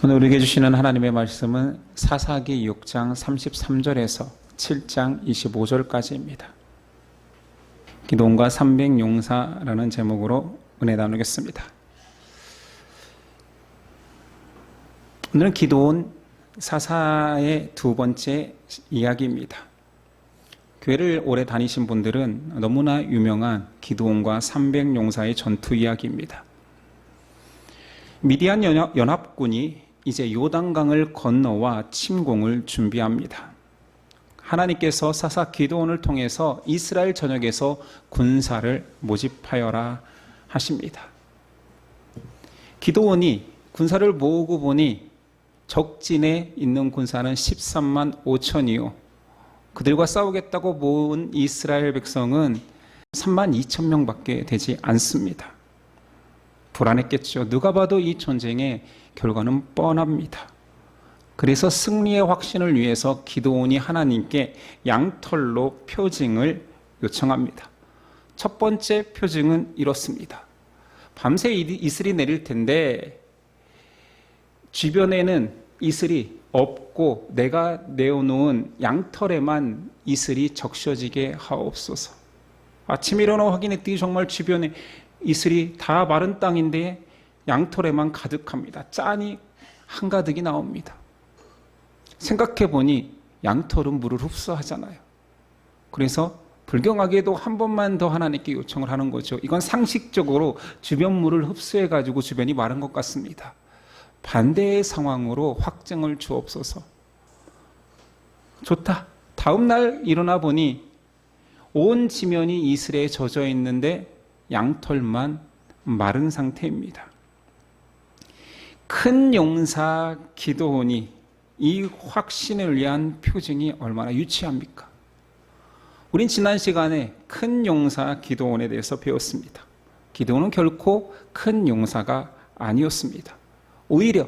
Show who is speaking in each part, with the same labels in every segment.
Speaker 1: 오늘 우리에게 주시는 하나님의 말씀은 사사기 6장 33절에서 7장 25절까지입니다. 기도원과 300용사라는 제목으로 은혜 나누겠습니다. 오늘은 기도원 사사의 두 번째 이야기입니다. 교회를 오래 다니신 분들은 너무나 유명한 기도원과 300용사의 전투 이야기입니다. 미디안 연합군이 이제 요단강을 건너와 침공을 준비합니다. 하나님께서 사사 기도원을 통해서 이스라엘 전역에서 군사를 모집하여라 하십니다. 기도원이 군사를 모으고 보니 적진에 있는 군사는 13만 5천이요. 그들과 싸우겠다고 모은 이스라엘 백성은 3만 2천 명밖에 되지 않습니다. 불안했겠죠. 누가 봐도 이 전쟁의 결과는 뻔합니다. 그래서 승리의 확신을 위해서 기도원이 하나님께 양털로 표징을 요청합니다. 첫 번째 표징은 이렇습니다. 밤새 이슬이 내릴 텐데 주변에는 이슬이 없고 내가 내어놓은 양털에만 이슬이 적셔지게 하옵소서. 아침에 일어나 확인했더니 정말 주변에 이슬이 다 마른 땅인데 양털에만 가득합니다. 짠이 한가득이 나옵니다. 생각해보니 양털은 물을 흡수하잖아요. 그래서 불경하게도 한 번만 더 하나님께 요청을 하는 거죠. 이건 상식적으로 주변 물을 흡수해가지고 주변이 마른 것 같습니다. 반대의 상황으로 확증을 주옵소서. 좋다. 다음 날 일어나 보니 온 지면이 이슬에 젖어 있는데 양털만 마른 상태입니다. 큰 용사 기도원이 이 확신을 위한 표징이 얼마나 유치합니까? 우린 지난 시간에 큰 용사 기도원에 대해서 배웠습니다. 기도원은 결코 큰 용사가 아니었습니다. 오히려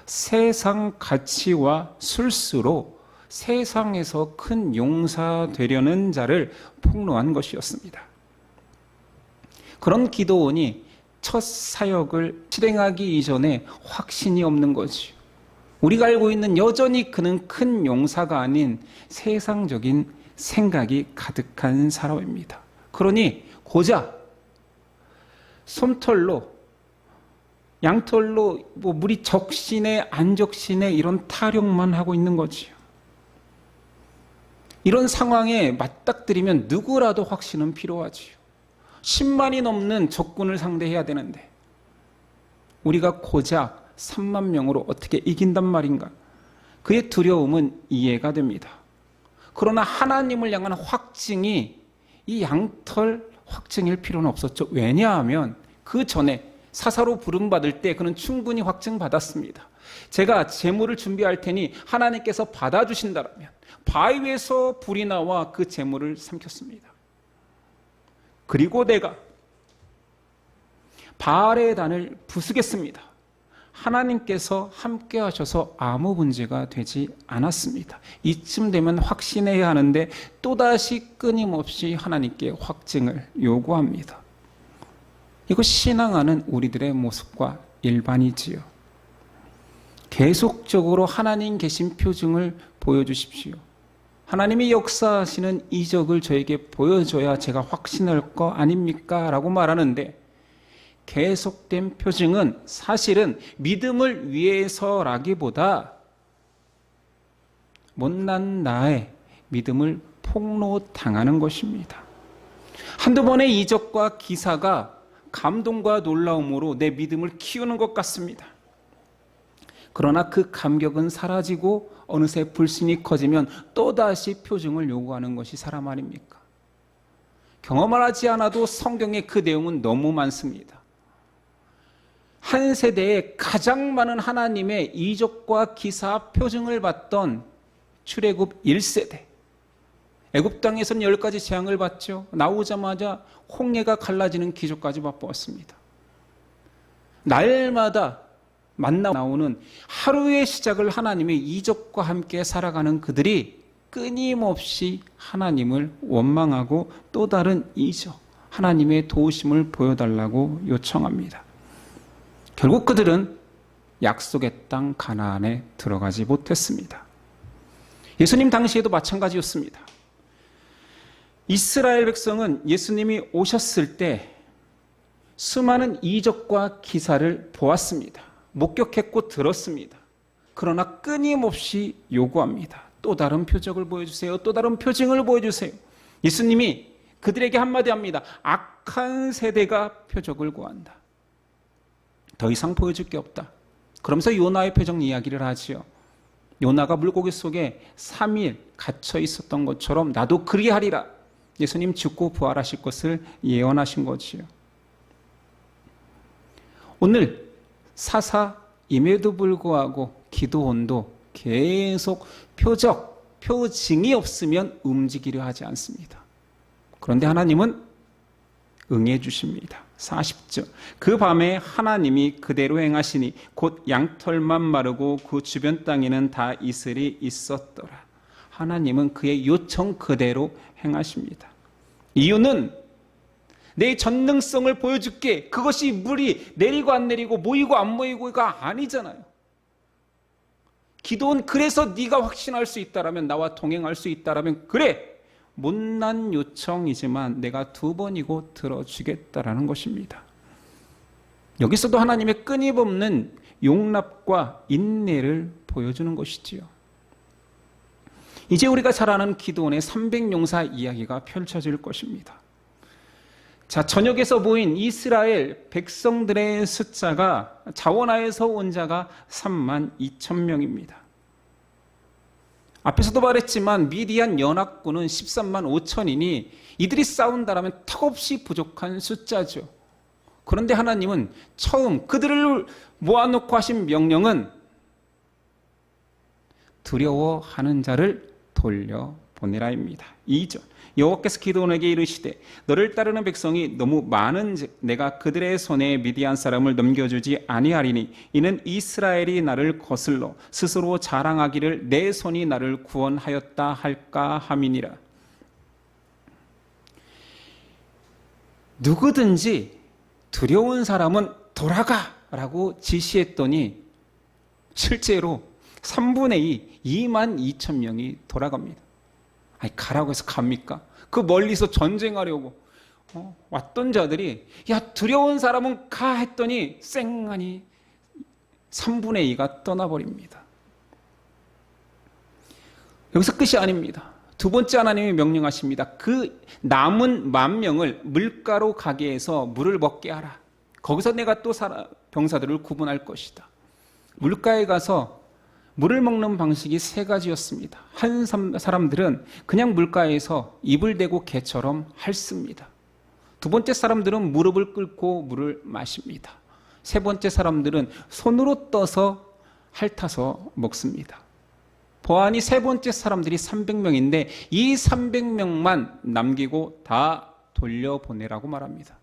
Speaker 1: 세상 가치와 술수로 세상에서 큰 용사 되려는 자를 폭로한 것이었습니다. 그런 기도원이 첫 사역을 실행하기 이전에 확신이 없는 거지요. 우리가 알고 있는 여전히 그는 큰 용사가 아닌 세상적인 생각이 가득한 사람입니다. 그러니 고작 솜털로 양털로 물이 적시네 안 적시네 이런 타령만 하고 있는 거지요. 이런 상황에 맞닥뜨리면 누구라도 확신은 필요하지요. 10만이 넘는 적군을 상대해야 되는데 우리가 고작 3만 명으로 어떻게 이긴단 말인가? 그의 두려움은 이해가 됩니다. 그러나 하나님을 향한 확증이 이 양털 확증일 필요는 없었죠. 왜냐하면 그 전에 사사로 부름받을 때 그는 충분히 확증받았습니다. 제가 제물을 준비할 테니 하나님께서 받아주신다면 바위 위에서 불이 나와 그 제물을 삼켰습니다. 그리고 내가 바알의 단을 부수겠습니다. 하나님께서 함께 하셔서 아무 문제가 되지 않았습니다. 이쯤 되면 확신해야 하는데 또다시 끊임없이 하나님께 확증을 요구합니다. 이거 신앙하는 우리들의 모습과 일반이지요. 계속적으로 하나님 계신 표징을 보여주십시오. 하나님이 역사하시는 이적을 저에게 보여줘야 제가 확신할 거 아닙니까? 라고 말하는데 계속된 표징은 사실은 믿음을 위해서라기보다 못난 나의 믿음을 폭로당하는 것입니다. 한두 번의 이적과 기사가 감동과 놀라움으로 내 믿음을 키우는 것 같습니다. 그러나 그 감격은 사라지고 어느새 불신이 커지면 또다시 표징을 요구하는 것이 사람 아닙니까? 경험을 하지 않아도 성경에 그 내용은 너무 많습니다. 한 세대에 가장 많은 하나님의 이적과 기사 표징을 받던 출애굽 1세대. 애굽 땅에서는 10가지 재앙을 받죠. 나오자마자 홍해가 갈라지는 기적까지 맛보았습니다. 날마다 만나 나오는 하루의 시작을 하나님의 이적과 함께 살아가는 그들이 끊임없이 하나님을 원망하고 또 다른 이적, 하나님의 도우심을 보여달라고 요청합니다. 결국 그들은 약속의 땅 가나안에 들어가지 못했습니다. 예수님 당시에도 마찬가지였습니다. 이스라엘 백성은 예수님이 오셨을 때 수많은 이적과 기사를 보았습니다. 목격했고 들었습니다. 그러나 끊임없이 요구합니다. 또 다른 표적을 보여주세요. 또 다른 표징을 보여주세요. 예수님이 그들에게 한마디 합니다. 악한 세대가 표적을 구한다. 더 이상 보여줄 게 없다. 그러면서 요나의 표적 이야기를 하지요. 요나가 물고기 속에 3일 갇혀 있었던 것처럼 나도 그리하리라. 예수님 죽고 부활하실 것을 예언하신 거지요. 오늘 사사임에도 불구하고 기도원도 계속 표적, 표징이 없으면 움직이려 하지 않습니다. 그런데 하나님은 응해 주십니다. 40절. 그 밤에 하나님이 그대로 행하시니 곧 양털만 마르고 그 주변 땅에는 다 이슬이 있었더라. 하나님은 그의 요청 그대로 행하십니다. 이유는 내 전능성을 보여줄게. 그것이 물이 내리고 안 내리고 모이고 안 모이고가 아니잖아요. 기도는 그래서 네가 확신할 수 있다라면, 나와 동행할 수 있다라면 그래. 못난 요청이지만 내가 2번이고 들어주겠다라는 것입니다. 여기서도 하나님의 끊임없는 용납과 인내를 보여주는 것이지요. 이제 우리가 잘 아는 기도원의 300용사 이야기가 펼쳐질 것입니다. 자, 전역에서 모인 이스라엘 백성들의 숫자가 자원하에서 온 자가 32,000명입니다. 앞에서도 말했지만 미디안 연합군은 13만 5천이니 이들이 싸운다라면 턱없이 부족한 숫자죠. 그런데 하나님은 처음 그들을 모아놓고 하신 명령은 두려워하는 자를 돌려보내라입니다. 2절. 여호와께서 기드온에게 이르시되 너를 따르는 백성이 너무 많은즉 내가 그들의 손에 미디안 사람을 넘겨주지 아니하리니 이는 이스라엘이 나를 거슬러 스스로 자랑하기를 내 손이 나를 구원하였다 할까 함이니라. 누구든지 두려운 사람은 돌아가라고 지시했더니 실제로 3분의 2, 22,000명이 돌아갑니다. 아니, 가라고 해서 갑니까? 그 멀리서 전쟁하려고 왔던 자들이 야, 두려운 사람은 가 했더니 쌩하니 3분의 2가 떠나버립니다. 여기서 끝이 아닙니다. 두 번째 하나님이 명령하십니다. 그 남은 10,000명을 물가로 가게 해서 물을 먹게 하라. 거기서 내가 또 병사들을 구분할 것이다. 물가에 가서 물을 먹는 방식이 3가지였습니다. 한 사람들은 그냥 물가에서 입을 대고 개처럼 핥습니다. 두 번째 사람들은 무릎을 꿇고 물을 마십니다. 세 번째 사람들은 손으로 떠서 핥아서 먹습니다. 보아하니 세 번째 사람들이 300명인데 이 300명만 남기고 다 돌려보내라고 말합니다.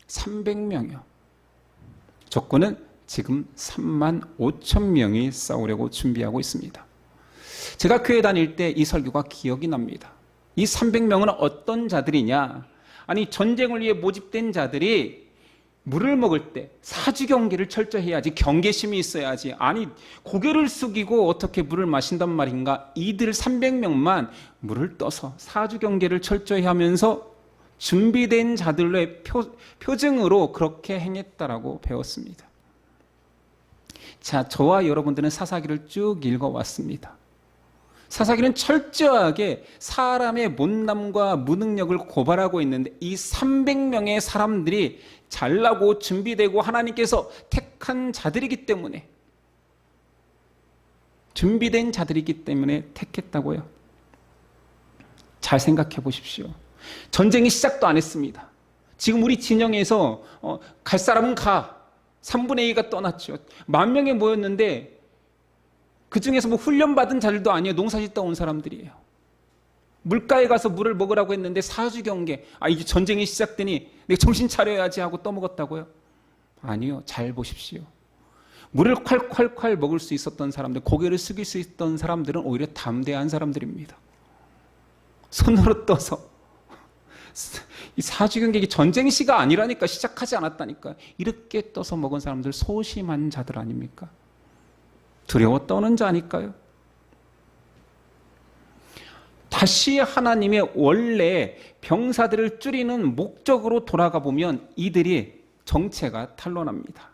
Speaker 1: 300명이요. 조건은 지금 35,000명이 싸우려고 준비하고 있습니다. 제가 교회 다닐 때 이 설교가 기억이 납니다. 이 300명은 어떤 자들이냐? 아니, 전쟁을 위해 모집된 자들이 물을 먹을 때 사주 경계를 철저히 해야지, 경계심이 있어야지. 아니, 고개를 숙이고 어떻게 물을 마신단 말인가? 이들 300명만 물을 떠서 사주 경계를 철저히 하면서 준비된 자들의 표징으로 그렇게 행했다라고 배웠습니다. 자, 저와 여러분들은 사사기를 쭉 읽어왔습니다. 사사기는 철저하게 사람의 못남과 무능력을 고발하고 있는데 이 300명의 사람들이 잘나고 준비되고 하나님께서 택한 자들이기 때문에, 준비된 자들이기 때문에 택했다고요. 잘 생각해 보십시오. 전쟁이 시작도 안 했습니다. 지금 우리 진영에서 갈 사람은 가. 3분의 2가 떠났죠. 10,000명이 모였는데 그 중에서 뭐 훈련받은 자들도 아니에요. 농사짓다 온 사람들이에요. 물가에 가서 물을 먹으라고 했는데 사주 경계, 이제 전쟁이 시작되니 내가 정신 차려야지 하고 떠먹었다고요? 아니요. 잘 보십시오. 물을 콸콸콸 먹을 수 있었던 사람들, 고개를 숙일 수 있던 사람들은 오히려 담대한 사람들입니다. 손으로 떠서 이 사지경계기 전쟁시가 아니라니까, 시작하지 않았다니까. 이렇게 떠서 먹은 사람들 소심한 자들 아닙니까? 두려워 떠는 자니까요. 다시 하나님의 원래 병사들을 줄이는 목적으로 돌아가 보면 이들이 정체가 탄로납니다.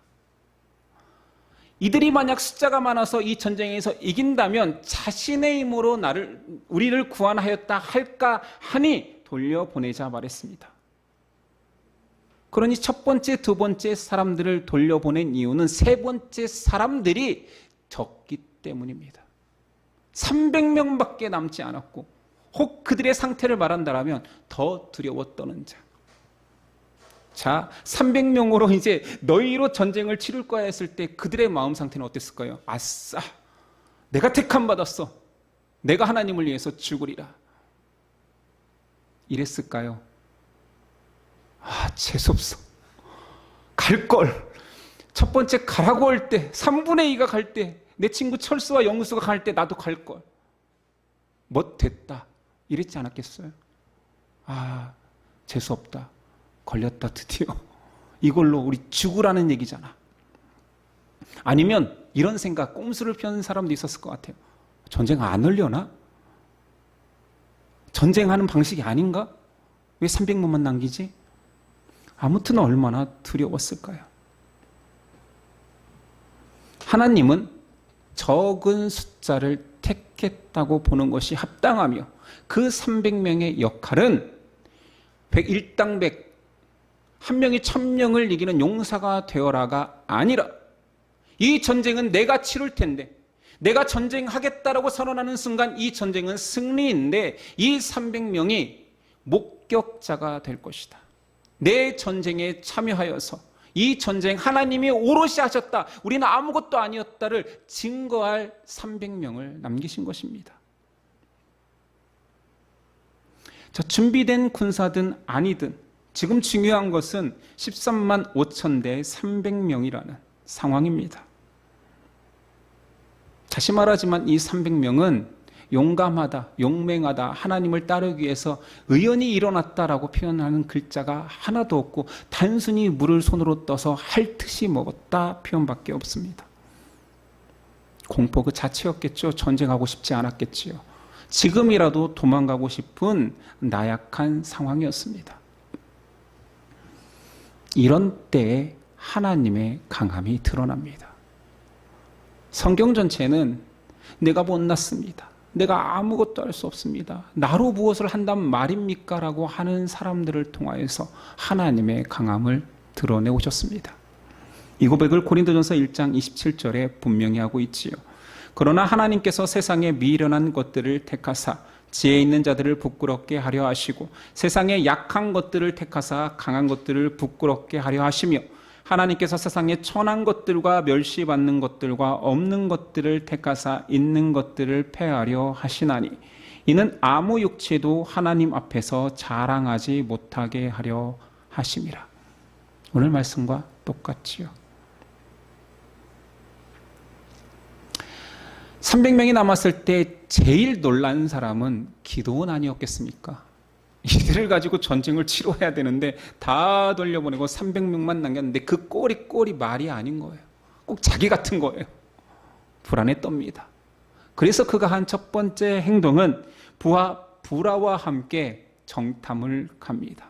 Speaker 1: 이들이 만약 숫자가 많아서 이 전쟁에서 이긴다면 자신의 힘으로 우리를 구원하였다 할까 하니 돌려보내자 말했습니다. 그러니 첫 번째, 두 번째 사람들을 돌려보낸 이유는 세 번째 사람들이 적기 때문입니다. 300명밖에 남지 않았고, 혹 그들의 상태를 말한다면 더 두려워 떠는 자. 자, 300명으로 이제 너희로 전쟁을 치를 거야 했을 때 그들의 마음 상태는 어땠을까요? 아싸, 내가 택함 받았어. 내가 하나님을 위해서 죽으리라. 이랬을까요? 아, 재수없어. 갈걸. 첫 번째 가라고 할 때, 3분의 2가 갈 때, 내 친구 철수와 영수가 갈 때 나도 갈걸. 못됐다. 이랬지 않았겠어요? 아, 재수없다. 걸렸다 드디어. 이걸로 우리 죽으라는 얘기잖아. 아니면 이런 생각, 꼼수를 펴는 사람도 있었을 것 같아요. 전쟁 안 하려나? 전쟁하는 방식이 아닌가? 왜 300명만 남기지? 아무튼 얼마나 두려웠을까요? 하나님은 적은 숫자를 택했다고 보는 것이 합당하며 그 300명의 역할은 100일당 100, 한 명이 1000명을 이기는 용사가 되어라가 아니라 이 전쟁은 내가 치룰 텐데, 내가 전쟁하겠다라고 선언하는 순간 이 전쟁은 승리인데 이 300명이 목격자가 될 것이다. 내 전쟁에 참여하여서 이 전쟁 하나님이 오롯이 하셨다, 우리는 아무것도 아니었다를 증거할 300명을 남기신 것입니다. 자, 준비된 군사든 아니든 지금 중요한 것은 13만 5천 대 300명이라는 상황입니다. 다시 말하지만 이 300명은 용감하다, 용맹하다, 하나님을 따르기 위해서 의연히 일어났다라고 표현하는 글자가 하나도 없고 단순히 물을 손으로 떠서 핥듯이 먹었다 표현밖에 없습니다. 공포 그 자체였겠죠. 전쟁하고 싶지 않았겠지요. 지금이라도 도망가고 싶은 나약한 상황이었습니다. 이런 때에 하나님의 강함이 드러납니다. 성경 전체는 내가 못났습니다. 내가 아무것도 할 수 없습니다. 나로 무엇을 한단 말입니까? 라고 하는 사람들을 통하여서 하나님의 강함을 드러내 오셨습니다. 이 고백을 고린도전서 1장 27절에 분명히 하고 있지요. 그러나 하나님께서 세상에 미련한 것들을 택하사 지혜 있는 자들을 부끄럽게 하려 하시고 세상에 약한 것들을 택하사 강한 것들을 부끄럽게 하려 하시며 하나님께서 세상에 천한 것들과 멸시받는 것들과 없는 것들을 택하사 있는 것들을 폐하려 하시나니 이는 아무 육체도 하나님 앞에서 자랑하지 못하게 하려 하심이라. 오늘 말씀과 똑같지요. 300명이 남았을 때 제일 놀란 사람은 기도원 아니었겠습니까? 이들을 가지고 전쟁을 치러야 되는데 다 돌려보내고 300명만 남겼는데 그 꼴이 말이 아닌 거예요. 꼭 자기 같은 거예요. 불안에 떱니다. 그래서 그가 한 첫 번째 행동은 부하와 함께 정탐을 갑니다.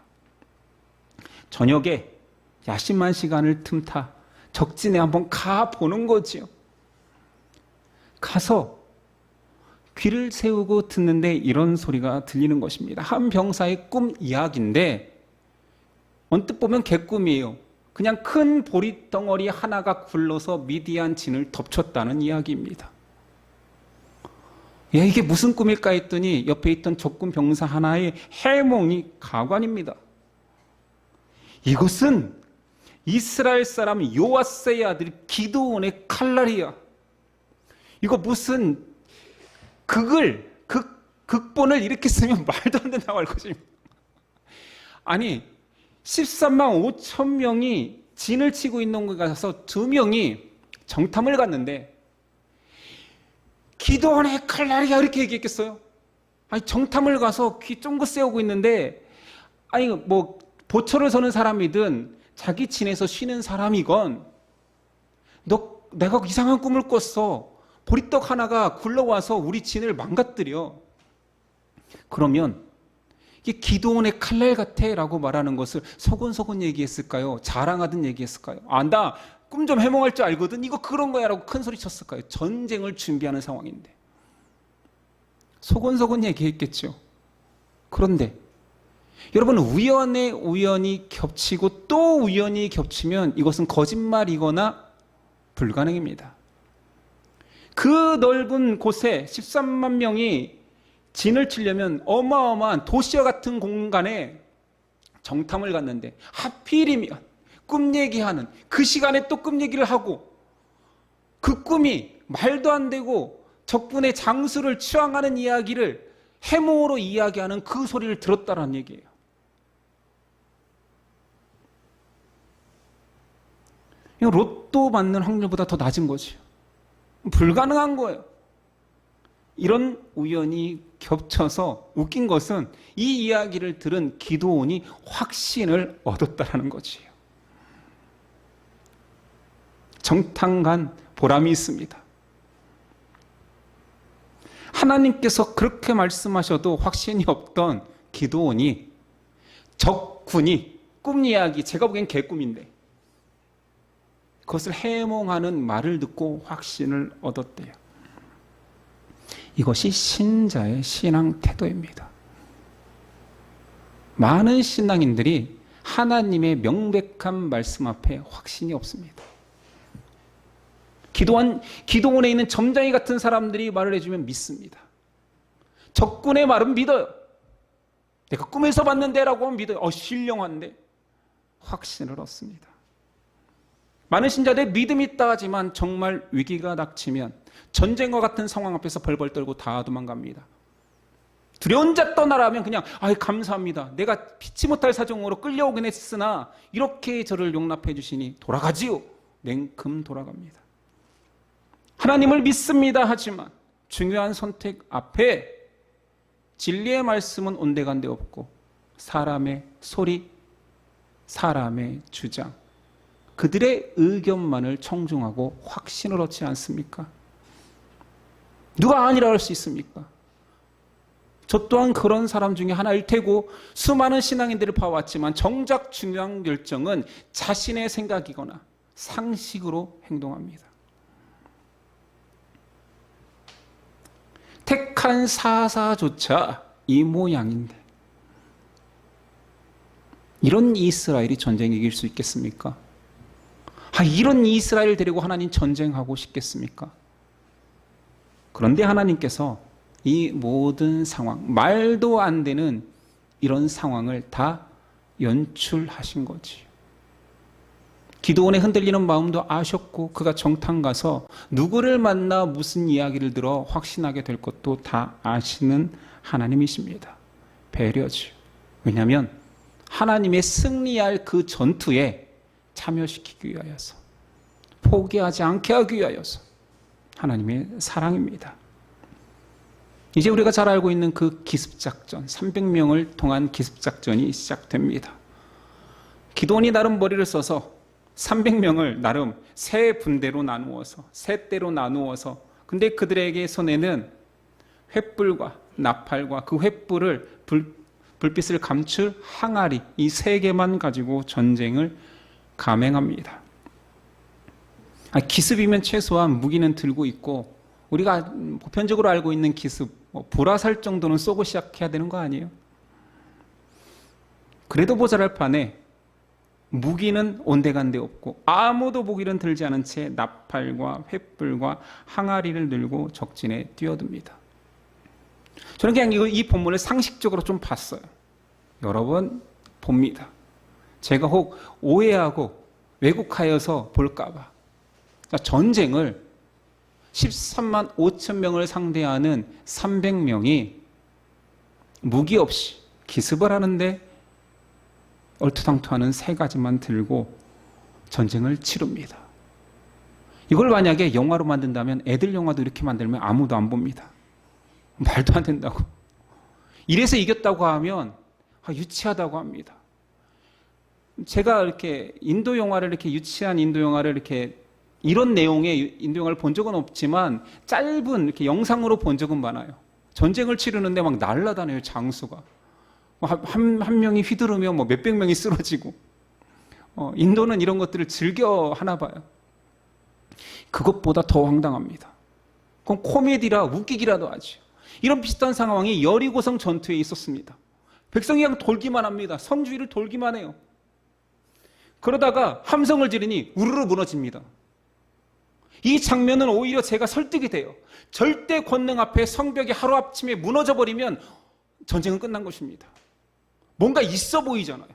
Speaker 1: 저녁에 야심한 시간을 틈타 적진에 한번 가보는 거지요. 가서 귀를 세우고 듣는데 이런 소리가 들리는 것입니다. 한 병사의 꿈 이야기인데 언뜻 보면 개꿈이에요. 그냥 큰 보릿덩어리 하나가 굴러서 미디안 진을 덮쳤다는 이야기입니다. 야, 이게 무슨 꿈일까 했더니 옆에 있던 적군 병사 하나의 해몽이 가관입니다. 이것은 이스라엘 사람 요아스의 아들 기드온의 칼날이야. 이거 무슨 극본을 이렇게 쓰면 말도 안 된다고 할 것입니다. 아니 13만 5천 명이 진을 치고 있는 곳에 가서 2명이 정탐을 갔는데 기드온의 칼날이야 이렇게 얘기했겠어요? 아니 정탐을 가서 귀 쫑긋 세우고 있는데 아니 뭐 보초를 서는 사람이든 자기 진에서 쉬는 사람이건 내가 이상한 꿈을 꿨어. 보리떡 하나가 굴러와서 우리 진을 망가뜨려. 그러면 이게 기도원의 칼날 같아 라고 말하는 것을 소곤소곤 얘기했을까요? 자랑하듯 얘기했을까요? 나 꿈 좀 해몽할 줄 알거든. 이거 그런 거야 라고 큰 소리 쳤을까요? 전쟁을 준비하는 상황인데. 소곤소곤 얘기했겠죠. 그런데 여러분, 우연이 겹치고 또 우연이 겹치면 이것은 거짓말이거나 불가능입니다. 그 넓은 곳에 13만 명이 진을 치려면 어마어마한 도시와 같은 공간에 정탐을 갔는데 하필이면 꿈 얘기하는 그 시간에 또 꿈 얘기를 하고 그 꿈이 말도 안 되고 적군의 장수를 추앙하는 이야기를 해몽으로 이야기하는 그 소리를 들었다라는 얘기예요. 이거 로또 맞는 확률보다 더 낮은 거죠. 불가능한 거예요. 이런 우연이 겹쳐서 웃긴 것은 이 이야기를 들은 기도원이 확신을 얻었다라는 거지요. 정탐간 보람이 있습니다. 하나님께서 그렇게 말씀하셔도 확신이 없던 기도원이 적군이 꿈 이야기, 제가 보기엔 개꿈인데 그것을 해몽하는 말을 듣고 확신을 얻었대요. 이것이 신자의 신앙 태도입니다. 많은 신앙인들이 하나님의 명백한 말씀 앞에 확신이 없습니다. 기도원에 있는 점장이 같은 사람들이 말을 해주면 믿습니다. 적군의 말은 믿어요. 내가 꿈에서 봤는데 라고 하면 믿어요. 신령한데 확신을 얻습니다. 많은 신자들 믿음이 있다 하지만 정말 위기가 닥치면 전쟁과 같은 상황 앞에서 벌벌 떨고 다 도망갑니다. 두려운 자 떠나라 하면 그냥 감사합니다. 내가 피치 못할 사정으로 끌려오긴 했으나 이렇게 저를 용납해 주시니 돌아가지요. 냉큼 돌아갑니다. 하나님을 믿습니다 하지만 중요한 선택 앞에 진리의 말씀은 온데간데 없고 사람의 소리, 사람의 주장, 그들의 의견만을 청중하고 확신을 얻지 않습니까? 누가 아니라 할 수 있습니까? 저 또한 그런 사람 중에 하나일 테고 수많은 신앙인들을 봐왔지만 정작 중요한 결정은 자신의 생각이거나 상식으로 행동합니다. 택한 사사조차 이 모양인데 이런 이스라엘이 전쟁 이길 수 있겠습니까? 이런 이스라엘 데리고 하나님 전쟁하고 싶겠습니까? 그런데 하나님께서 이 모든 상황, 말도 안 되는 이런 상황을 다 연출하신 거지. 기도원의 흔들리는 마음도 아셨고 그가 정탐 가서 누구를 만나 무슨 이야기를 들어 확신하게 될 것도 다 아시는 하나님이십니다. 배려지. 왜냐하면 하나님의 승리할 그 전투에 참여시키기 위하여서, 포기하지 않게 하기 위하여서 하나님의 사랑입니다. 이제 우리가 잘 알고 있는 그 기습작전, 300명을 통한 기습작전이 시작됩니다. 기도원이 나름 머리를 써서 300명을 나름 세 분대로 나누어서, 세 대로 나누어서, 근데 그들에게 손에는 횃불과 나팔과 그 횃불을 불빛을 감출 항아리, 이 세 개만 가지고 전쟁을 감행합니다. 기습이면 최소한 무기는 들고 있고 우리가 보편적으로 알고 있는 기습, 불화살 정도는 쏘고 시작해야 되는 거 아니에요? 그래도 모자랄 판에 무기는 온데간데 없고 아무도 무기는 들지 않은 채 나팔과 횃불과 항아리를 들고 적진에 뛰어듭니다. 저는 그냥 이 본문을 상식적으로 좀 봤어요. 여러 번 봅니다. 제가 혹 오해하고 왜곡하여서 볼까봐. 전쟁을 13만 5천 명을 상대하는 300명이 무기 없이 기습을 하는데 얼토당토하는 세 가지만 들고 전쟁을 치릅니다. 이걸 만약에 영화로 만든다면 애들 영화도 이렇게 만들면 아무도 안 봅니다. 말도 안 된다고. 이래서 이겼다고 하면 유치하다고 합니다. 제가 이렇게 인도 영화를 이렇게 유치한 인도 영화를 이렇게 이런 내용의 인도 영화를 본 적은 없지만 짧은 이렇게 영상으로 본 적은 많아요. 전쟁을 치르는데 막 날아다녀요, 장수가. 한 명이 휘두르면 뭐 몇백 명이 쓰러지고. 인도는 이런 것들을 즐겨 하나 봐요. 그것보다 더 황당합니다. 그건 코미디라 웃기기라도 하죠. 이런 비슷한 상황이 여리고성 전투에 있었습니다. 백성이 그냥 돌기만 합니다. 성 주위를 돌기만 해요. 그러다가 함성을 지르니 우르르 무너집니다. 이 장면은 오히려 제가 설득이 돼요. 절대 권능 앞에 성벽이 하루아침에 무너져 버리면 전쟁은 끝난 것입니다. 뭔가 있어 보이잖아요.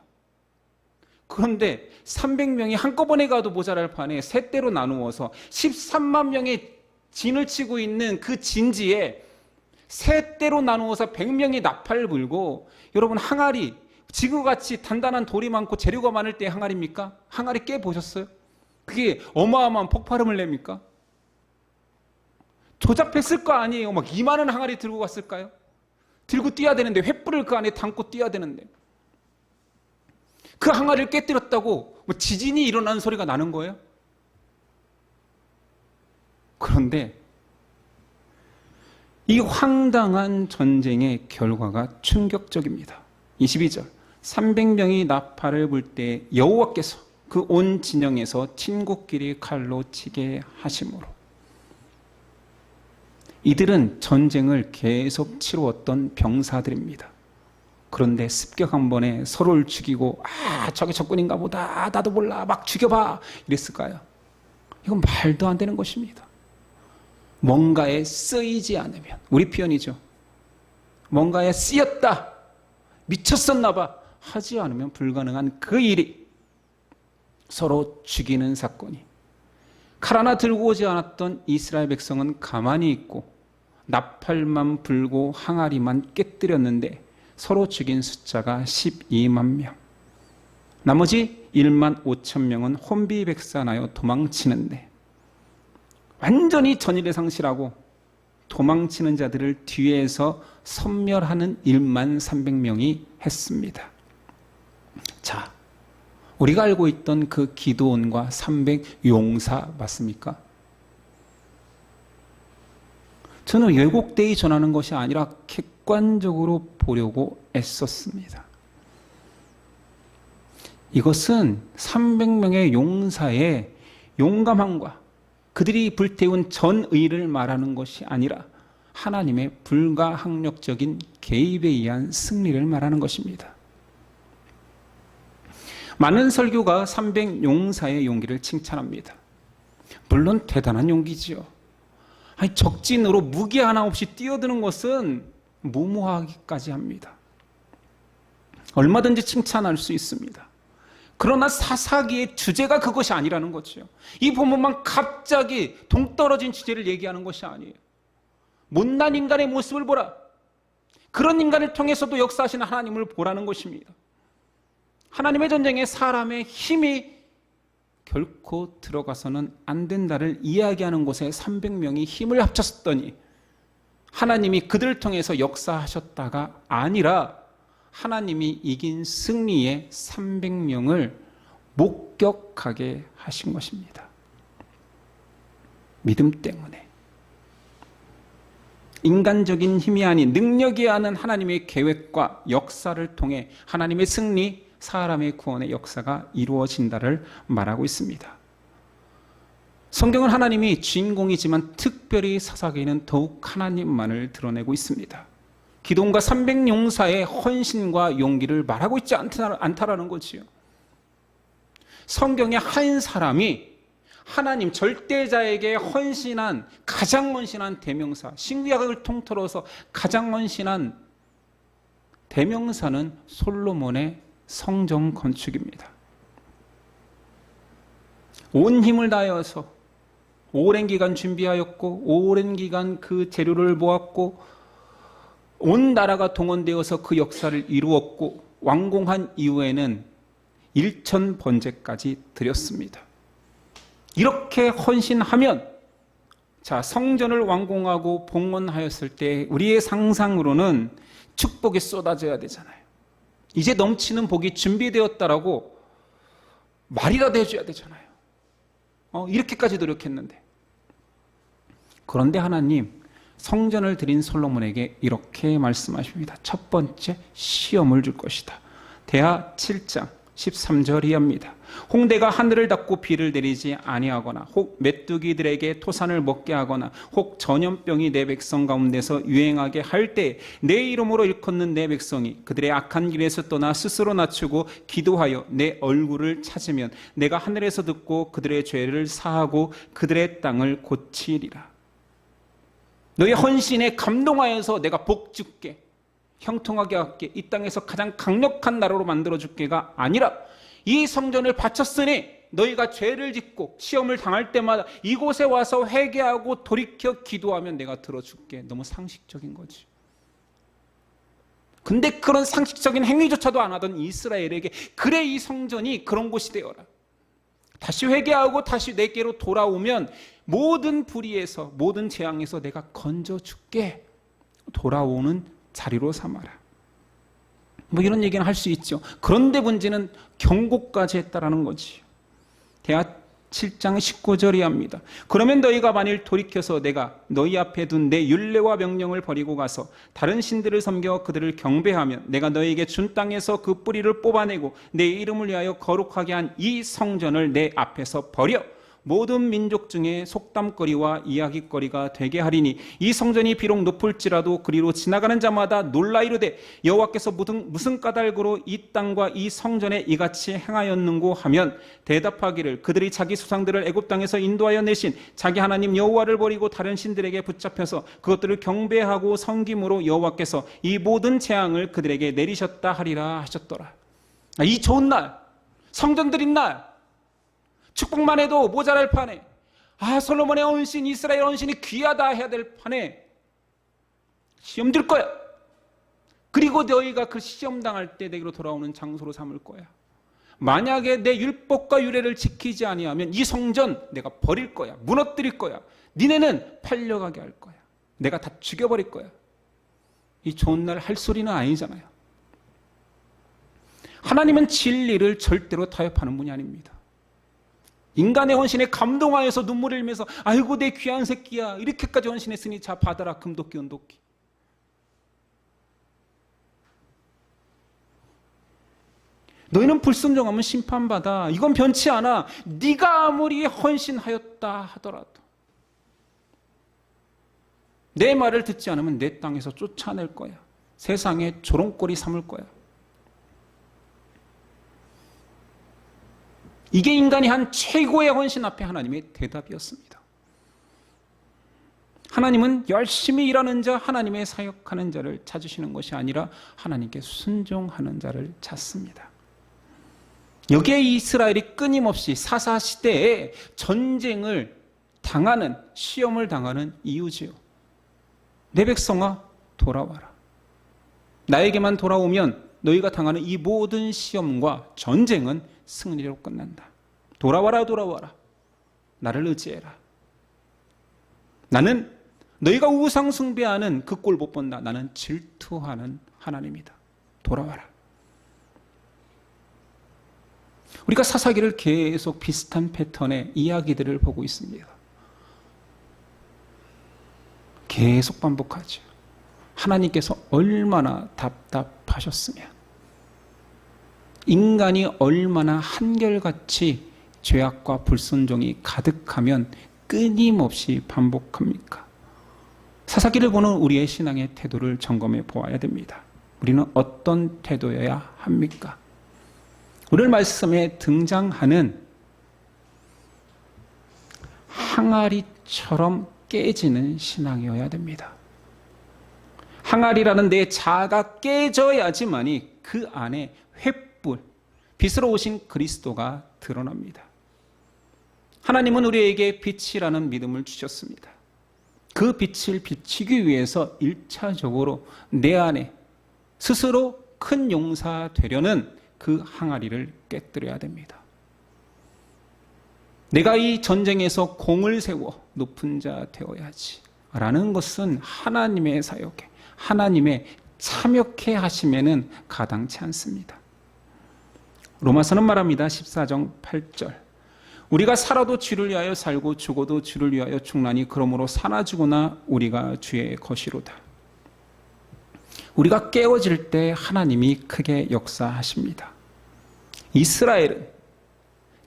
Speaker 1: 그런데 300명이 한꺼번에 가도 모자랄 판에 세 대로 나누어서 13만 명의 진을 치고 있는 그 진지에 세 대로 나누어서 100명이 나팔을 불고, 여러분 항아리, 지구같이 단단한 돌이 많고 재료가 많을 때 항아리입니까? 항아리 깨보셨어요? 그게 어마어마한 폭발음을 냅니까? 조잡했을 거 아니에요. 막 이만한 항아리 들고 갔을까요? 들고 뛰어야 되는데, 횃불을 그 안에 담고 뛰어야 되는데, 그 항아리를 깨뜨렸다고 뭐 지진이 일어나는 소리가 나는 거예요? 그런데 이 황당한 전쟁의 결과가 충격적입니다. 22절, 300명이 나팔을 불 때 여호와께서 그 온 진영에서 친국끼리 칼로 치게 하심으로. 이들은 전쟁을 계속 치루었던 병사들입니다. 그런데 습격 한 번에 서로를 죽이고, 저게 적군인가 보다, 나도 몰라, 막 죽여봐, 이랬을까요? 이건 말도 안 되는 것입니다. 뭔가에 쓰이지 않으면, 우리 표현이죠. 뭔가에 쓰였다, 미쳤었나 봐 하지 않으면 불가능한 그 일이 서로 죽이는 사건이. 칼 하나 들고 오지 않았던 이스라엘 백성은 가만히 있고 나팔만 불고 항아리만 깨뜨렸는데 서로 죽인 숫자가 12만 명. 나머지 1만 5천 명은 혼비백산하여 도망치는데, 완전히 전의를 상실하고 도망치는 자들을 뒤에서 섬멸하는 1만 300명이 했습니다. 자, 우리가 알고 있던 그 기드온과 300 용사 맞습니까? 저는 왜곡되이 전하는 것이 아니라 객관적으로 보려고 애썼습니다. 이것은 300명의 용사의 용감함과 그들이 불태운 전의를 말하는 것이 아니라 하나님의 불가항력적인 개입에 의한 승리를 말하는 것입니다. 많은 설교가 300 용사의 용기를 칭찬합니다. 물론 대단한 용기지요. 적진으로 무기 하나 없이 뛰어드는 것은 무모하기까지 합니다. 얼마든지 칭찬할 수 있습니다. 그러나 사사기의 주제가 그것이 아니라는 거죠. 이 본문만 갑자기 동떨어진 주제를 얘기하는 것이 아니에요. 못난 인간의 모습을 보라. 그런 인간을 통해서도 역사하시는 하나님을 보라는 것입니다. 하나님의 전쟁에 사람의 힘이 결코 들어가서는 안 된다를 이야기하는 곳에 300명이 힘을 합쳤더니 하나님이 그들을 통해서 역사하셨다가 아니라 하나님이 이긴 승리에 300명을 목격하게 하신 것입니다. 믿음 때문에. 인간적인 힘이 아닌 능력이 아는 하나님의 계획과 역사를 통해 하나님의 승리, 사람의 구원의 역사가 이루어진다를 말하고 있습니다. 성경은 하나님이 주인공이지만 특별히 사사기에는 더욱 하나님만을 드러내고 있습니다. 기드온과 300 용사의 헌신과 용기를 말하고 있지 않다라는 거지요. 성경의 한 사람이 하나님 절대자에게 헌신한, 가장 헌신한 대명사, 신구약을 통틀어서 가장 헌신한 대명사는 솔로몬의 성전 건축입니다. 온 힘을 다하여서 오랜 기간 준비하였고 오랜 기간 그 재료를 모았고 온 나라가 동원되어서 그 역사를 이루었고 완공한 이후에는 1천 번제까지 드렸습니다. 이렇게 헌신하면, 자, 성전을 완공하고 봉헌하였을 때 우리의 상상으로는 축복이 쏟아져야 되잖아요. 이제 넘치는 복이 준비되었다라고 말이라도 해줘야 되잖아요. 이렇게까지 노력했는데. 그런데 하나님 성전을 드린 솔로몬에게 이렇게 말씀하십니다. 첫 번째 시험을 줄 것이다. 대하 7장 13절 이하입니다. 홍대가 하늘을 닫고 비를 내리지 아니하거나 혹 메뚜기들에게 토산을 먹게 하거나 혹 전염병이 내 백성 가운데서 유행하게 할 때 내 이름으로 일컫는 내 백성이 그들의 악한 길에서 떠나 스스로 낮추고 기도하여 내 얼굴을 찾으면 내가 하늘에서 듣고 그들의 죄를 사하고 그들의 땅을 고치리라. 너의 헌신에 감동하여서 내가 복 줄게, 형통하게 할게, 이 땅에서 가장 강력한 나라로 만들어줄게가 아니라 이 성전을 바쳤으니 너희가 죄를 짓고 시험을 당할 때마다 이곳에 와서 회개하고 돌이켜 기도하면 내가 들어줄게. 너무 상식적인 거지. 근데 그런 상식적인 행위조차도 안 하던 이스라엘에게 그래 이 성전이 그런 곳이 되어라. 다시 회개하고 다시 내게로 돌아오면 모든 불의에서 모든 재앙에서 내가 건져줄게. 돌아오는 자리로 삼아라. 이런 얘기는 할 수 있죠. 그런데 문제는 경고까지 했다라는 거지. 대하 7장 19절이 합니다. 그러면 너희가 만일 돌이켜서 내가 너희 앞에 둔 내 율례와 명령을 버리고 가서 다른 신들을 섬겨 그들을 경배하면 내가 너희에게 준 땅에서 그 뿌리를 뽑아내고 내 이름을 위하여 거룩하게 한 이 성전을 내 앞에서 버려 모든 민족 중에 속담거리와 이야기거리가 되게 하리니 이 성전이 비록 높을지라도 그리로 지나가는 자마다 놀라 이르되 여호와께서 무슨 까닭으로 이 땅과 이 성전에 이같이 행하였는고 하면 대답하기를 그들이 자기 수상들을 애굽 땅에서 인도하여 내신 자기 하나님 여호와를 버리고 다른 신들에게 붙잡혀서 그것들을 경배하고 섬김으로 여호와께서 이 모든 재앙을 그들에게 내리셨다 하리라 하셨더라. 이 좋은 날, 성전 드린 날, 축복만 해도 모자랄 판에 솔로몬의 헌신, 이스라엘 헌신이 귀하다 해야 될 판에 시험 들 거야. 그리고 너희가 그 시험 당할 때 내게로 돌아오는 장소로 삼을 거야. 만약에 내 율법과 유례를 지키지 아니하면 이 성전 내가 버릴 거야. 무너뜨릴 거야. 니네는 팔려가게 할 거야. 내가 다 죽여버릴 거야. 이 좋은 날 할 소리는 아니잖아요. 하나님은 진리를 절대로 타협하는 분이 아닙니다. 인간의 헌신에 감동하여서 눈물을 흘리면서 아이고 내 귀한 새끼야 이렇게까지 헌신했으니 자 받아라 금도끼 은도끼. 너희는 불순종하면 심판받아. 이건 변치 않아. 네가 아무리 헌신하였다 하더라도 내 말을 듣지 않으면 내 땅에서 쫓아낼 거야. 세상에 조롱거리 삼을 거야. 이게 인간이 한 최고의 헌신 앞에 하나님의 대답이었습니다. 하나님은 열심히 일하는 자, 하나님의 사역하는 자를 찾으시는 것이 아니라 하나님께 순종하는 자를 찾습니다. 여기에 이스라엘이 끊임없이 사사시대에 전쟁을 당하는, 시험을 당하는 이유지요. 내 백성아 돌아와라. 나에게만 돌아오면 너희가 당하는 이 모든 시험과 전쟁은 승리로 끝난다. 돌아와라 돌아와라. 나를 의지해라. 나는 너희가 우상 숭배하는 그 꼴 못 본다. 나는 질투하는 하나님이다. 돌아와라. 우리가 사사기를 계속 비슷한 패턴의 이야기들을 보고 있습니다. 계속 반복하죠. 하나님께서 얼마나 답답하셨으면, 인간이 얼마나 한결같이 죄악과 불순종이 가득하면 끊임없이 반복합니까? 사사기를 보는 우리의 신앙의 태도를 점검해 보아야 됩니다. 우리는 어떤 태도여야 합니까? 오늘 말씀에 등장하는 항아리처럼 깨지는 신앙이어야 됩니다. 항아리라는 내 자아가 깨져야지만이 그 안에 횃불, 빛으로 오신 그리스도가 드러납니다. 하나님은 우리에게 빛이라는 믿음을 주셨습니다. 그 빛을 비치기 위해서 1차적으로 내 안에 스스로 큰 용사 되려는 그 항아리를 깨뜨려야 됩니다. 내가 이 전쟁에서 공을 세워 높은 자 되어야지 라는 것은 하나님의 사역에, 하나님의 참여케 하시면은 가당치 않습니다. 로마서는 말합니다. 14장 8절. 우리가 살아도 주를 위하여 살고 죽어도 주를 위하여 죽나니 그러므로 사나 죽으나 우리가 주의 것이로다. 우리가 깨어질 때 하나님이 크게 역사하십니다. 이스라엘은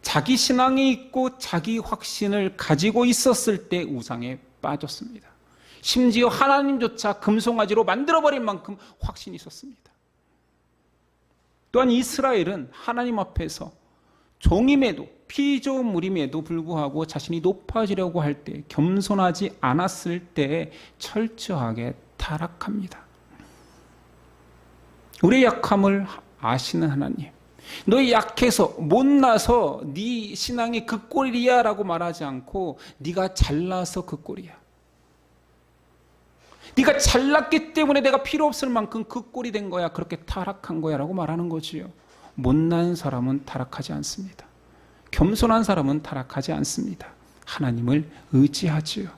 Speaker 1: 자기 신앙이 있고 자기 확신을 가지고 있었을 때 우상에 빠졌습니다. 심지어 하나님조차 금송아지로 만들어버릴 만큼 확신이 있었습니다. 또한 이스라엘은 하나님 앞에서 종임에도 피조물임에도 불구하고 자신이 높아지려고 할 때 겸손하지 않았을 때 철저하게 타락합니다. 우리의 약함을 아시는 하나님, 너희 약해서 못나서 네 신앙이 그 꼴이야 라고 말하지 않고 네가 잘나서 그 꼴이야, 네가 잘났기 때문에 내가 필요 없을 만큼 그 꼴이 된 거야, 그렇게 타락한 거야 라고 말하는 거지요. 못난 사람은 타락하지 않습니다. 겸손한 사람은 타락하지 않습니다. 하나님을 의지하지요.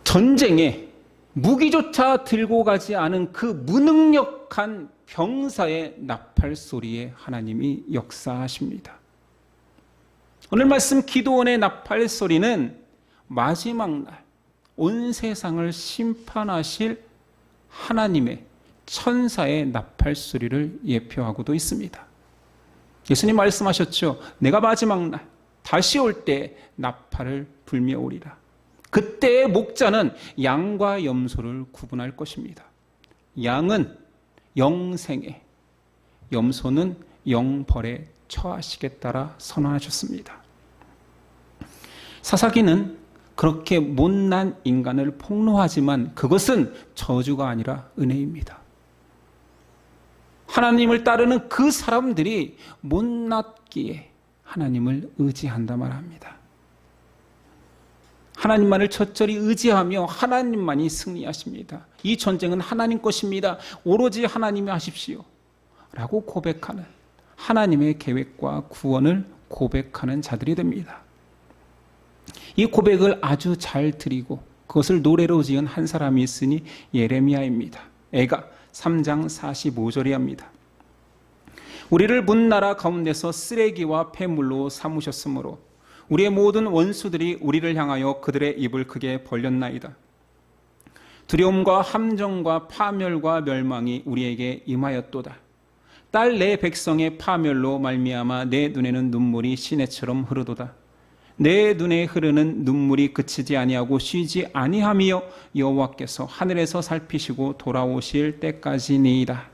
Speaker 1: 전쟁에 무기조차 들고 가지 않은 그 무능력한 병사의 나팔 소리에 하나님이 역사하십니다. 오늘 말씀 기도원의 나팔 소리는 마지막 날 온 세상을 심판하실 하나님의 천사의 나팔 소리를 예표하고도 있습니다. 예수님 말씀하셨죠. 내가 마지막 날 다시 올 때 나팔을 불며 오리라. 그때의 목자는 양과 염소를 구분할 것입니다. 양은 영생에, 염소는 영벌에 처하시겠다라 선언하셨습니다. 사사기는 그렇게 못난 인간을 폭로하지만 그것은 저주가 아니라 은혜입니다. 하나님을 따르는 그 사람들이 못났기에 하나님을 의지한다 말합니다. 하나님만을 첫절히 의지하며 하나님만이 승리하십니다. 이 전쟁은 하나님 것입니다. 오로지 하나님이 하십시오 라고 고백하는, 하나님의 계획과 구원을 고백하는 자들이 됩니다. 이 고백을 아주 잘 드리고 그것을 노래로 지은 한 사람이 있으니 예레미야입니다. 애가 3장 45절이 합니다. 우리를 문나라 가운데서 쓰레기와 폐물로 삼으셨으므로 우리의 모든 원수들이 우리를 향하여 그들의 입을 크게 벌렸나이다. 두려움과 함정과 파멸과 멸망이 우리에게 임하였도다. 딸 내 백성의 파멸로 말미암아 내 눈에는 눈물이 시내처럼 흐르도다. 내 눈에 흐르는 눈물이 그치지 아니하고 쉬지 아니하며 여호와께서 하늘에서 살피시고 돌아오실 때까지니이다.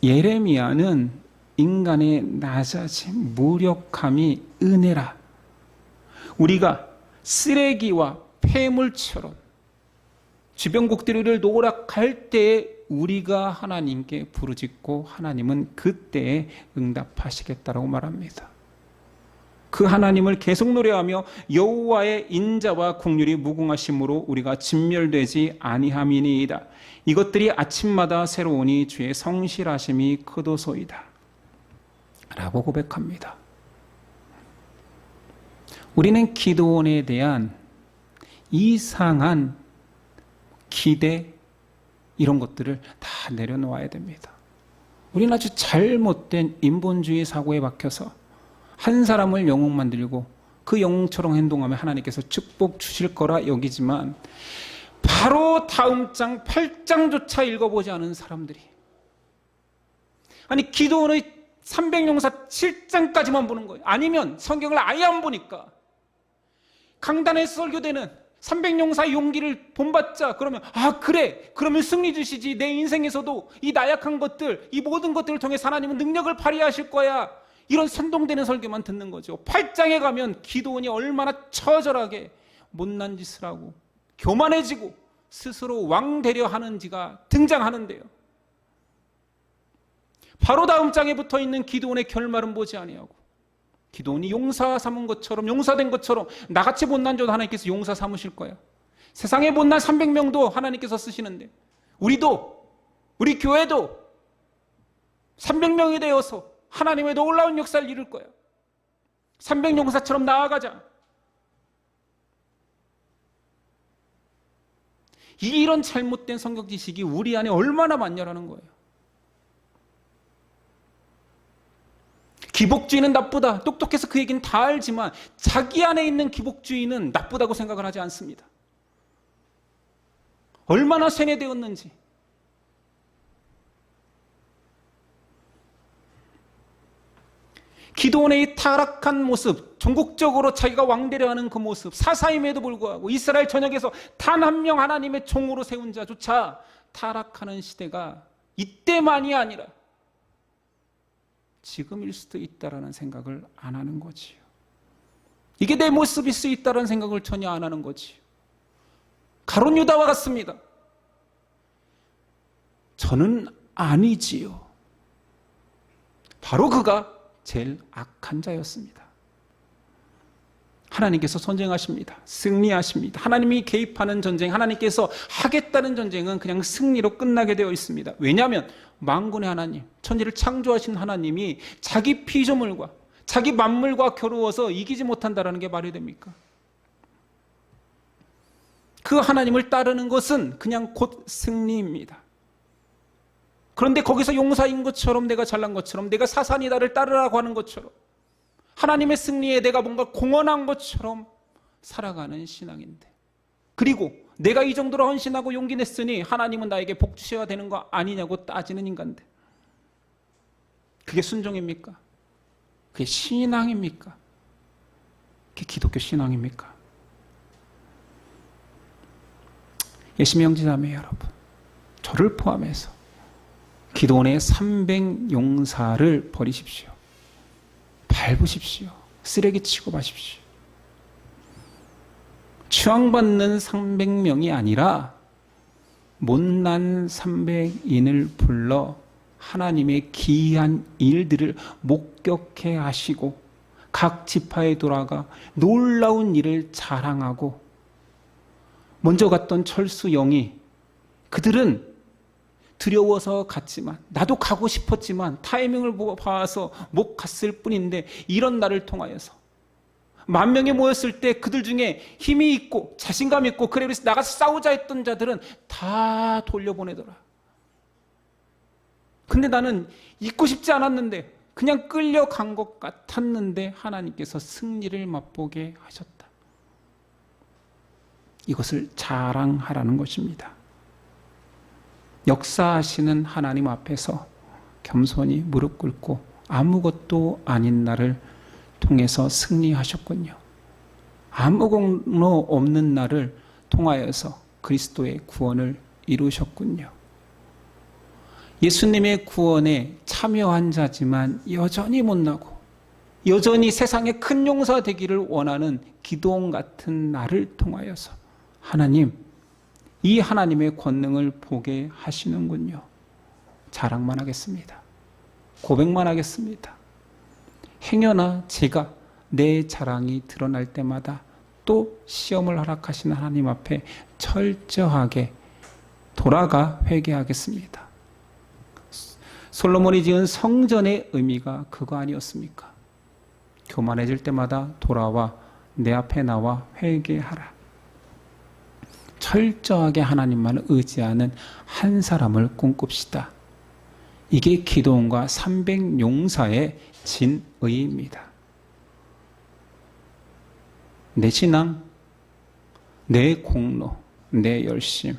Speaker 1: 예레미야는 인간의 낮아짐, 무력함이 은혜라. 우리가 쓰레기와 폐물처럼 주변국들이 우리를 노력할 때에 우리가 하나님께 부르짖고 하나님은 그때에 응답하시겠다라고 말합니다. 그 하나님을 계속 노래하며 여호와의 인자와 긍휼이 무궁하심으로 우리가 진멸되지 아니함이니이다. 이것들이 아침마다 새로우니 주의 성실하심이 크도소이다 라고 고백합니다. 우리는 기도원에 대한 이상한 기대, 이런 것들을 다 내려놓아야 됩니다. 우리는 아주 잘못된 인본주의 사고에 박혀서 한 사람을 영웅 만들고 그 영웅처럼 행동하면 하나님께서 축복 주실 거라 여기지만 바로 다음 장 8장조차 읽어보지 않은 사람들이, 아니 기도원의 300용사 7장까지만 보는 거예요. 아니면 성경을 아예 안 보니까 강단에서 설교되는 300용사의 용기를 본받자 그러면 그래, 그러면 승리 주시지. 내 인생에서도 이 나약한 것들, 이 모든 것들을 통해 하나님은 능력을 발휘하실 거야, 이런 선동되는 설교만 듣는 거죠. 8장에 가면 기도원이 얼마나 처절하게 못난 짓을 하고 교만해지고 스스로 왕 되려 하는지가 등장하는데요. 바로 다음 장에 붙어있는 기도원의 결말은 보지 아니하고 기도원이 용사 삼은 것처럼, 용사된 것처럼 나같이 못난 자도 하나님께서 용사 삼으실 거야. 세상에 못난 300명도 하나님께서 쓰시는데 우리도, 우리 교회도 300명이 되어서 하나님의 놀라운 역사를 이룰 거야. 300용사처럼 나아가자. 이런 잘못된 성경 지식이 우리 안에 얼마나 많냐라는 거예요. 기복주의는 나쁘다. 똑똑해서 그 얘기는 다 알지만 자기 안에 있는 기복주의는 나쁘다고 생각을 하지 않습니다. 얼마나 세뇌되었는지. 기드온의 타락한 모습, 전국적으로 자기가 왕되려 하는 그 모습, 사사임에도 불구하고 이스라엘 전역에서 단 한 명 하나님의 종으로 세운 자조차 타락하는 시대가 이때만이 아니라 지금일 수도 있다라는 생각을 안 하는 거지요. 이게 내 모습일 수 있다라는 생각을 전혀 안 하는 거지요. 가룟 유다와 같습니다. 저는 아니지요. 바로 그가 제일 악한 자였습니다. 하나님께서 전쟁하십니다. 승리하십니다. 하나님이 개입하는 전쟁, 하나님께서 하겠다는 전쟁은 그냥 승리로 끝나게 되어 있습니다. 왜냐하면 만군의 하나님, 천지를 창조하신 하나님이 자기 피조물과 자기 만물과 겨루어서 이기지 못한다는 게 말이 됩니까? 그 하나님을 따르는 것은 그냥 곧 승리입니다. 그런데 거기서 용사인 것처럼, 내가 잘난 것처럼, 내가 사산이다를 따르라고 하는 것처럼, 하나님의 승리에 내가 뭔가 공헌한 것처럼 살아가는 신앙인데, 그리고 내가 이 정도로 헌신하고 용기 냈으니 하나님은 나에게 복 주셔야 되는 거 아니냐고 따지는 인간들, 그게 순종입니까? 그게 신앙입니까? 그게 기독교 신앙입니까? 예수님 형제자매 여러분, 저를 포함해서 기드온의 300용사를 버리십시오. 밟으십시오. 쓰레기 치고 마십시오. 추앙받는 300명이 아니라 못난 300인을 불러 하나님의 기이한 일들을 목격해 하시고 각 지파에 돌아가 놀라운 일을 자랑하고, 먼저 갔던 철수 영이, 그들은 두려워서 갔지만, 나도 가고 싶었지만 타이밍을 봐서 못 갔을 뿐인데, 이런 날을 통하여서 10,000명이 모였을 때 그들 중에 힘이 있고 자신감 있고 그래 그래서 나가서 싸우자 했던 자들은 다 돌려보내더라. 근데 나는 있고 싶지 않았는데, 그냥 끌려간 것 같았는데 하나님께서 승리를 맛보게 하셨다. 이것을 자랑하라는 것입니다. 역사하시는 하나님 앞에서 겸손히 무릎 꿇고 아무것도 아닌 나를 통해서 승리하셨군요. 아무 공로 없는 나를 통하여서 그리스도의 구원을 이루셨군요. 예수님의 구원에 참여한 자지만 여전히 못나고 여전히 세상에 큰 용사 되기를 원하는 기드온 같은 나를 통하여서 하나님, 이 하나님의 권능을 보게 하시는군요. 자랑만 하겠습니다. 고백만 하겠습니다. 행여나 제가 내 자랑이 드러날 때마다 또 시험을 허락하시는 하나님 앞에 철저하게 돌아가 회개하겠습니다. 솔로몬이 지은 성전의 의미가 그거 아니었습니까? 교만해질 때마다 돌아와 내 앞에 나와 회개하라. 철저하게 하나님만을 의지하는 한 사람을 꿈꿉시다. 이게 기드온과 300용사의 진의입니다. 내 신앙, 내 공로, 내 열심,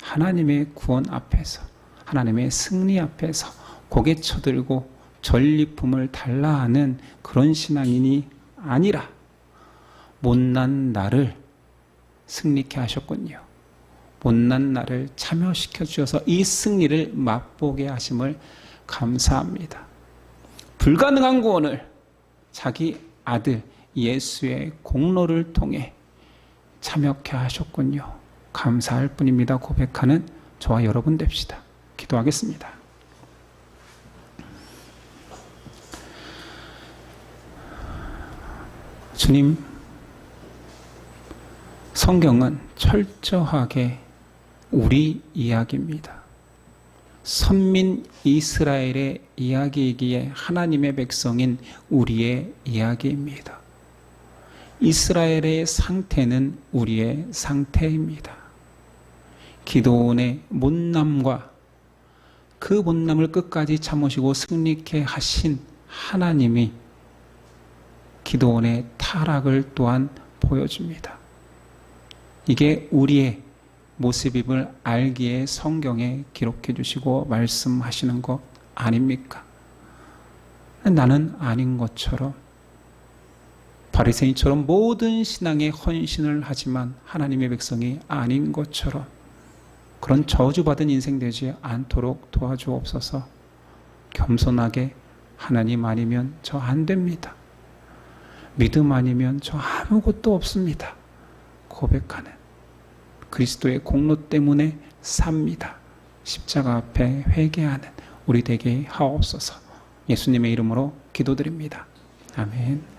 Speaker 1: 하나님의 구원 앞에서, 하나님의 승리 앞에서 고개 쳐들고 전리품을 달라 하는 그런 신앙인이 아니라 못난 나를 승리케 하셨군요. 못난 나를 참여시켜 주셔서 이 승리를 맛보게 하심을 감사합니다. 불가능한 구원을 자기 아들 예수의 공로를 통해 참여케 하셨군요. 감사할 뿐입니다. 고백하는 저와 여러분 됩시다. 기도하겠습니다. 주님, 성경은 철저하게 우리 이야기입니다. 선민 이스라엘의 이야기이기에 하나님의 백성인 우리의 이야기입니다. 이스라엘의 상태는 우리의 상태입니다. 기도원의 못남과 그 못남을 끝까지 참으시고 승리케 하신 하나님이 기도원의 타락을 또한 보여줍니다. 이게 우리의 모습임을 알기에 성경에 기록해 주시고 말씀하시는 것 아닙니까? 나는 아닌 것처럼 바리새인처럼 모든 신앙에 헌신을 하지만 하나님의 백성이 아닌 것처럼 그런 저주받은 인생 되지 않도록 도와주옵소서. 겸손하게 하나님 아니면 저 안 됩니다. 믿음 아니면 저 아무것도 없습니다. 고백하는 그리스도의 공로 때문에 삽니다. 십자가 앞에 회개하는 우리 되게 하옵소서. 예수님의 이름으로 기도드립니다. 아멘.